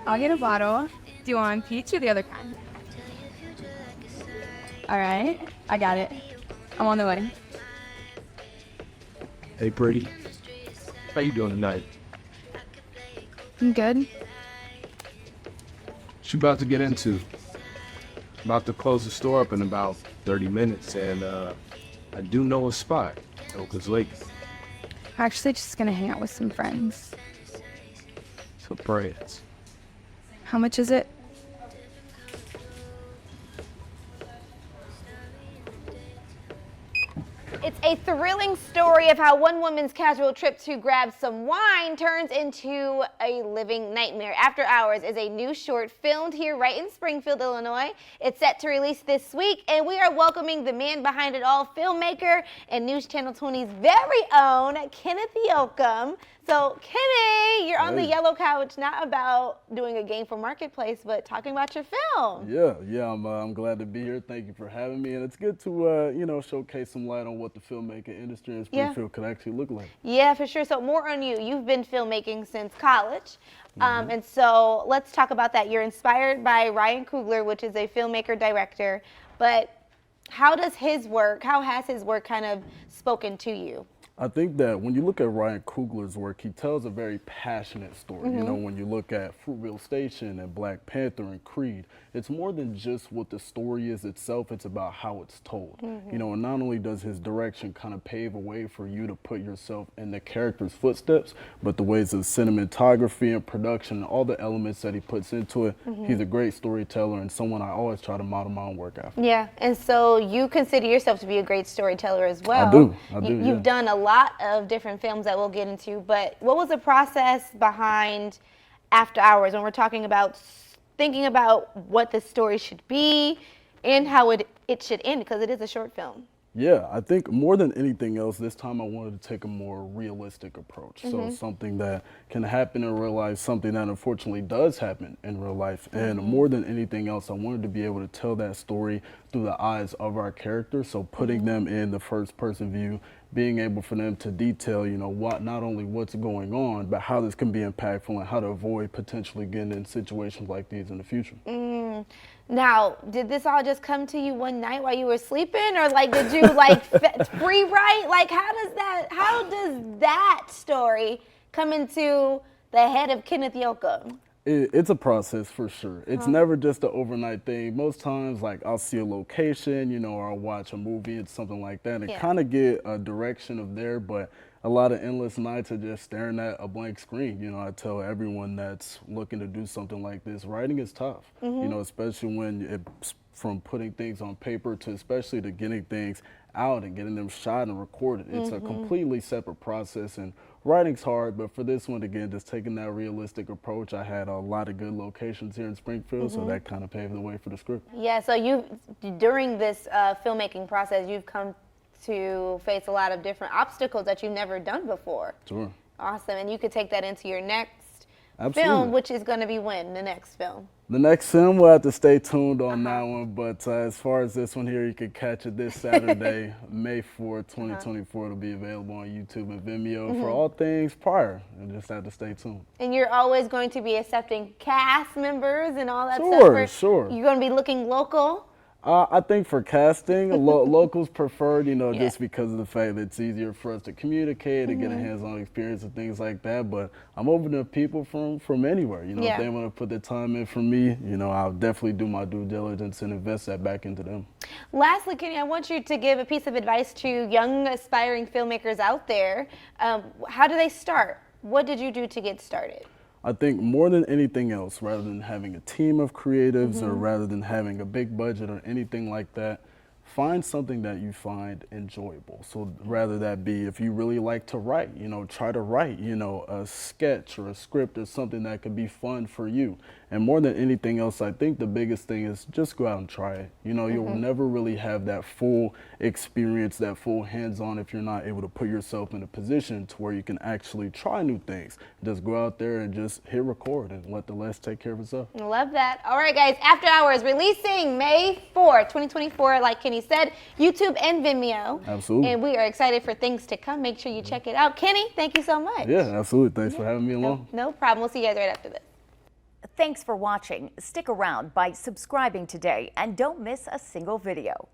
I'll get a bottle. Do you want peach or the other kind? All right, I got it. I'm on the way. Hey, pretty. How you doing tonight? I'm good. What you about to get into? About to close the store up in about 30 minutes, and I do know a spot. Oka's Lake. Actually, just gonna hang out with some friends. So prayers. How much is it? It's a thrilling story of how one woman's casual trip to grab some wine turns into a living nightmare. After Hours is a new short filmed here right in Springfield, Illinois. It's set to release this week, and we are welcoming the man behind it all, filmmaker and News Channel 20's very own Kenneth Yokem. So, Kenny, you're on the yellow couch, not about doing a game for Marketplace, but talking about your film. Yeah, I'm glad to be here. Thank you for having me, and it's good to showcase some light on what the filmmaking industry in Springfield could actually look like. Yeah, for sure. So more on you. You've been filmmaking since college, and so let's talk about that. You're inspired by Ryan Coogler, which is a filmmaker director, but how has his work kind of spoken to you? I think that when you look at Ryan Coogler's work, he tells a very passionate story. You know, when you look at Fruitvale Station and Black Panther and Creed, it's more than just what the story is itself, it's about how it's told. You know, and not only does his direction kind of pave a way for you to put yourself in the character's footsteps, but the ways of cinematography and production and all the elements that he puts into it, he's a great storyteller and someone I always try to model my own work after. Yeah, and so you consider yourself to be a great storyteller as well. I do. You've done a lot of different films that we'll get into, but what was the process behind After Hours when we're talking about thinking about what the story should be and how it should end, because it is a short film? Yeah, I think more than anything else, this time I wanted to take a more realistic approach. So something that can happen in real life, something that unfortunately does happen in real life. And more than anything else, I wanted to be able to tell that story through the eyes of our characters. So putting them in the first person view, being able for them to detail, you know, not only what's going on, but how this can be impactful and how to avoid potentially getting in situations like these in the future. Now, did this all just come to you one night while you were sleeping, or like did you like free write? Like how does that story come into the head of Kenneth Yokem? It's a process for sure. It's never just an overnight thing. Most times, like I'll see a location, you know, or I'll watch a movie and something like that, and kind of get a direction of there. But a lot of endless nights are just staring at a blank screen. You know, I tell everyone that's looking to do something like this, writing is tough. You know, especially when it's from putting things on paper to especially to getting things out and getting them shot and recorded. It's a completely separate process, and writing's hard, but for this one, again, just taking that realistic approach, I had a lot of good locations here in Springfield, so that kind of paved the way for the script. Yeah, so during this filmmaking process, you've come to face a lot of different obstacles that you've never done before. Sure. Awesome, and you could take that into your next Absolutely. film, which is going to be when, the next film? The next film, we'll have to stay tuned on that one, but as far as this one here, you can catch it this Saturday, May 4th, 2024. It'll be available on YouTube and Vimeo for all things prior, and just have to stay tuned. And you're always going to be accepting cast members and all that stuff? Sure. You're going to be looking local? I think for casting, locals preferred, you know, just because of the fact that it's easier for us to communicate and get a hands-on experience and things like that. But I'm open to people from anywhere. You know, if they want to put the time in for me, you know, I'll definitely do my due diligence and invest that back into them. Lastly, Kenny, I want you to give a piece of advice to young aspiring filmmakers out there. How do they start? What did you do to get started? I think more than anything else, rather than having a team of creatives or rather than having a big budget or anything like that, find something that you find enjoyable. So rather that be, if you really like to write, you know, try to write, you know, a sketch or a script or something that could be fun for you. And more than anything else, I think the biggest thing is just go out and try it. You know, you'll never really have that full experience, that full hands-on if you're not able to put yourself in a position to where you can actually try new things. Just go out there and just hit record and let the rest take care of itself. Love that. All right, guys, After Hours releasing May 4th, 2024, like Kenny said, YouTube and Vimeo. Absolutely. And we are excited for things to come. Make sure you check it out. Kenny, thank you so much. Yeah, absolutely. Thanks for having me along. No problem. We'll see you guys right after this. Thanks for watching. Stick around by subscribing today and don't miss a single video.